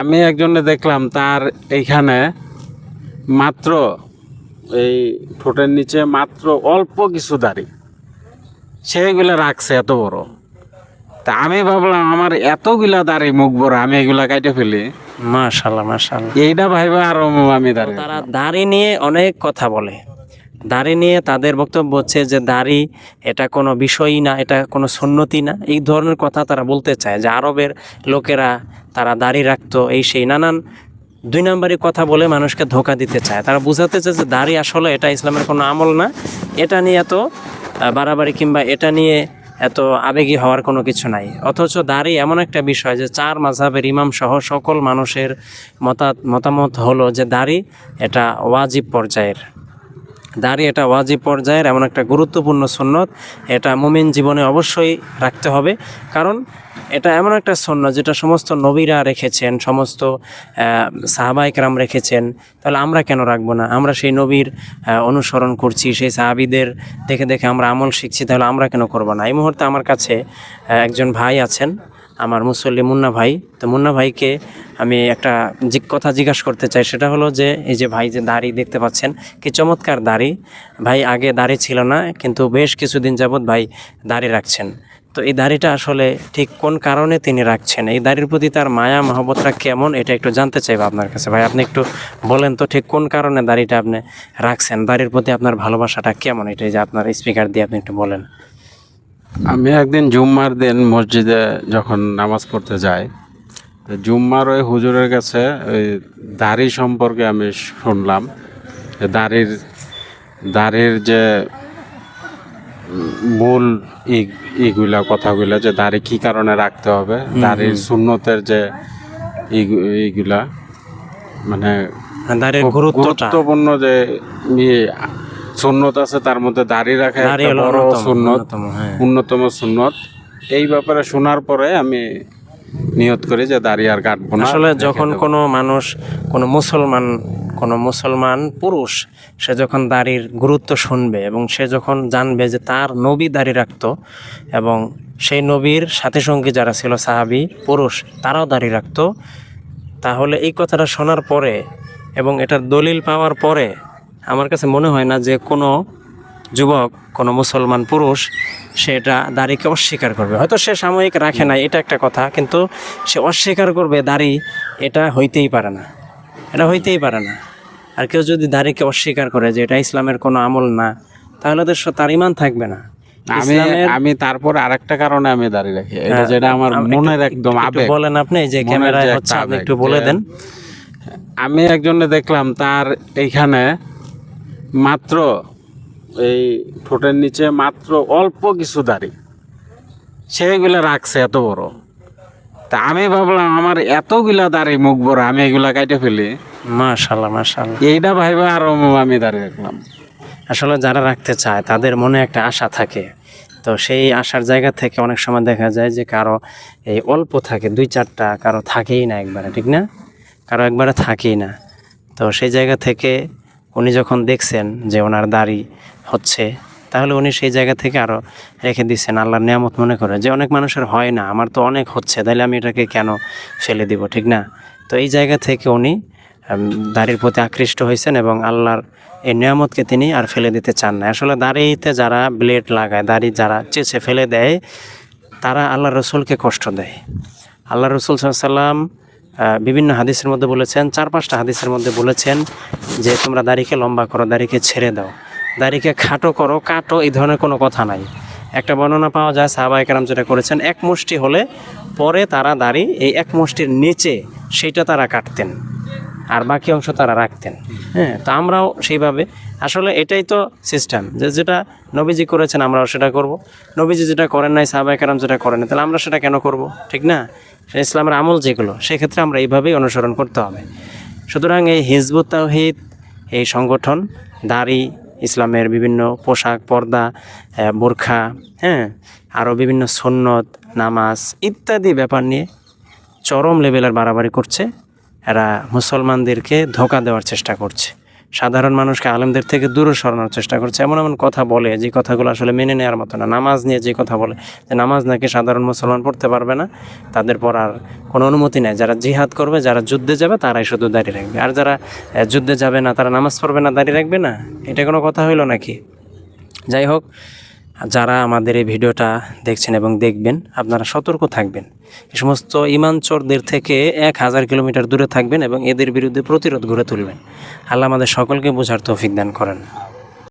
আমি একজনে দেখলাম তার এইখানে মাত্র এই ঠোঁটের নিচে মাত্র অল্প কিছু দাড়ি, সেইগুলা রাখছে এত বড়। তা আমি ভাবলাম আমার এতগুলা দাড়ি মুখ বড়, আমি এগুলা কাটে ফেলি। মাশাআল্লাহ মাশাআল্লাহ। এইটা ভাইবা আরো আমি দাড়ি তারা দাড়ি নিয়ে অনেক কথা বলে। দাড়ি নিয়ে তাদের বক্তব্য হচ্ছে যে দাড়ি এটা কোনো বিষয়ই না, এটা কোনো সুন্নতি না, এই ধরনের কথা তারা বলতে চায় যে আরবের লোকেরা তারা দাড়ি রাখতো, এই সেই নানান দুই নম্বরই কথা বলে মানুষকে ধোঁকা দিতে চায়। তারা বোঝাতে চায় যে দাড়ি আসলে এটা ইসলামের কোনো আমল না, এটা নিয়ে এত বাড়াবাড়ি কিংবা এটা নিয়ে এত আবেগী হওয়ার কোনো কিছু নাই। অথচ দাড়ি এমন একটা বিষয় যে চার মাযহাবের ইমাম সহ সকল মানুষের মতামত হলো যে দাড়ি এটা ওয়াজিব পর্যায়ের। দাড়ি এটা ওয়াজিব পর্যায়ের এমন একটা গুরুত্বপূর্ণ সুন্নত, এটা মুমিন জীবনে অবশ্যই রাখতে হবে। কারণ এটা এমন একটা সুন্নত যেটা সমস্ত নবীরা রেখেছেন, সমস্ত সাহাবায়ে কেরাম রেখেছেন, তাহলে আমরা কেন রাখবো না? আমরা সেই নবীর অনুসরণ করছি, সেই সাহাবীদের দেখে দেখে আমরা আমল শিখছি, তাহলে আমরা কেন করবো না? এই মুহূর্তে আমার কাছে একজন ভাই আছেন, আমার মুসল্লি মুন্না ভাই। তো মুন্না ভাইকে আমি একটা কথা জিজ্ঞাসা করতে চাই, সেটা হলো যে এই যে ভাই যে দাড়ি দেখতে পাচ্ছেন, কি চমৎকার দাড়ি। ভাই আগে দাড়ি ছিল না, কিন্তু বেশ কিছুদিন যাবৎ ভাই দাড়ি রাখছেন। তো এই দাড়িটা আসলে ঠিক কোন কারণে তিনি রাখছেন, এই দাড়ির প্রতি তার মায়া মহব্বতটা কেমন, এটা একটু জানতে চাইবো আপনার কাছে। ভাই আপনি একটু বলেন তো, ঠিক কোন কারণে দাড়িটা আপনি রাখছেন, দাড়ির প্রতি আপনার ভালোবাসাটা কেমন, এটাই যে আপনার স্পিকার দিয়ে আপনি একটু বলেন। আমি একদিন জুম্মার দিন মসজিদে যখন নামাজ পড়তে যাই, তো জুম্মার ওই হুজুরের কাছে ওই দাড়ি সম্পর্কে আমি শুনলাম। দাড়ির যে মূল ইগুলা কথাগুলা, যে দাড়ি কি কারণে রাখতে হবে, দাড়ির সুন্নতের যে ইগুলা, মানে দাড়ির খুব গুরুত্বপূর্ণ যে সুন্নত আছে, তার মধ্যে দাড়ি রাখা একটা বড় সুন্নত, অন্যতম সুন্নত। এই ব্যাপারে শোনার পরে আমি নিয়ত করি যে দাড়ি আর কাটবো না। আসলে যখন কোনো মানুষ, কোনো মুসলমান পুরুষ, সে যখন দাড়ির গুরুত্ব শুনবে এবং সে যখন জানবে যে তার নবী দাড়ি রাখতো এবং সেই নবীর সাথী সঙ্গী যারা ছিল সাহাবী পুরুষ, তারাও দাড়ি রাখতো, তাহলে এই কথাটা শোনার পরে এবং এটার দলিল পাওয়ার পরে আমার কাছে মনে হয় না যে কোনো যুবক, কোনো মুসলমান পুরুষ সেটা দাড়িকে অস্বীকার করবে। হয়তো সে সাময়িক রাখে না, এটা একটা কথা, কিন্তু সে অস্বীকার করবে দাড়ি, এটা হইতেই পারে না, এটা হইতেই পারে না। আর কেউ যদি দাড়িকে অস্বীকার করে যে এটা ইসলামের কোনো আমল না, তাহলে তো তার ঈমান থাকবে না। আমি তারপর আরেকটা কারণে আমি দাড়ি রাখি, এটা যেটা আমার মনের একদম আবেগ। বলেন আপনি, যে ক্যামেরায় হচ্ছে, আপনি একটু বলে দেন। আমি একজনে দেখলাম তার এইখানে মাত্র এই ঠোঁটের নিচে মাত্র অল্প কিছু দাড়ি, সেইগুলা রাখছে এত বড়। তা আমি ভাবলাম আমার এতগুলা দাড়ি মুখ বড়, আমি এগুলা কাটে ফেলি। মাশাআল্লাহ মাশাআল্লাহ। এইটা ভাইবা আরো আমি দাড়ি রাখলাম। আসলে যারা রাখতে চায় তাদের মনে একটা আশা থাকে, তো সেই আশার জায়গা থেকে অনেক সময় দেখা যায় যে কারো এই অল্প থাকে, 2-4টা, কারো থাকেই না একবারে, ঠিক না? কারো একবারে থাকেই না। তো সেই জায়গা থেকে উনি যখন দেখছেন যে ওনার দাড়ি হচ্ছে, তাহলে উনি সেই জায়গা থেকে আরও রেখে দিচ্ছেন, আল্লাহর নিয়ামত মনে করে যে অনেক মানুষের হয় না, আমার তো অনেক হচ্ছে, তাহলে আমি এটাকে কেন ফেলে দিব, ঠিক না? তো এই জায়গা থেকে উনি দাড়ির প্রতি আকৃষ্ট হয়েছেন এবং আল্লাহর এই নিয়ামতকে তিনি আর ফেলে দিতে চান না। আসলে দাড়িতে যারা ব্লেড লাগায়, দাড়ি যারা চেঁচে ফেলে দেয়, তারা আল্লাহ রসুলকে কষ্ট দেয়। আল্লাহ রসুল সাল্লাল্লাহু আলাইহি ওয়াসাল্লাম বিভিন্ন হাদিসের মধ্যে বলেছেন, 4-5টা হাদিসের মধ্যে বলেছেন যে তোমরা দাড়িকে লম্বা করো, দাড়িকে ছেড়ে দাও, দাড়িকে খাটো করো, কাটো, এই ধরনের কোনো কথা নাই। একটা বর্ণনা পাওয়া যায় সাহাবায়ে কেরাম যেটা করেছেন, এক মুষ্টি হলে পরে তারা দাড়ি এই এক মুষ্টির নিচে সেইটা তারা কাটতেন, আর বাকি অংশ তারা রাখতেন। হ্যাঁ, তো আমরাও সেইভাবে, আসলে এটাই তো সিস্টেম, যে যেটা নবীজি করেছেন আমরাও সেটা করব। নবীজি যেটা করেন নাই, সাহাবায়ে কেরাম যেটা করেন নাই, তাহলে আমরা সেটা কেন করব, ঠিক না? ইসলামের আমল যেগুলো, সেক্ষেত্রে আমরা এইভাবেই অনুসরণ করতে হবে। সুতরাং এই হিজবুত তাওহীদ, এই সংগঠন দাড়ি, ইসলামের বিভিন্ন পোশাক, পর্দা, বোরখা, হ্যাঁ, আরও বিভিন্ন সুন্নত, নামাজ ইত্যাদি ব্যাপার নিয়ে চরম লেভেলের বাড়াবাড়ি করছে। এরা মুসলমানদেরকে ধোঁকা দেওয়ার চেষ্টা করছে। সাধারণ মানুষকে আলেমদের থেকে দূরে সরানোর চেষ্টা করছে, এমন এমন কথা বলে যে কথাগুলো আসলে মেনে নেওয়ার মতো না। নামাজ নিয়ে যে কথা বলে যে নামাজ নাকি সাধারণ মুসলমান পড়তে পারবে না, তাদের পড়ার কোনো অনুমতি নেই। যারা জিহাদ করবে, যারা যুদ্ধে যাবে তারাই শুধু দাঁড়িয়ে রাখবে, আর যারা যুদ্ধে যাবে না তারা নামাজ পড়বে না, দাঁড়িয়ে রাখবে না। এটা কোনো কথা হইলো নাকি? যাই হোক, যারা আমাদের এই ভিডিওটা দেখছেন এবং দেখবেন, আপনারা সতর্ক থাকবেন। এই সমস্ত ইমান চোরদের থেকে 1000 কিলোমিটার দূরে থাকবেন এবং এদের বিরুদ্ধে প্রতিরোধ গড়ে তুলবেন। আল্লাহ আমাদের সকলকে বোঝার তৌফিক দান করেন।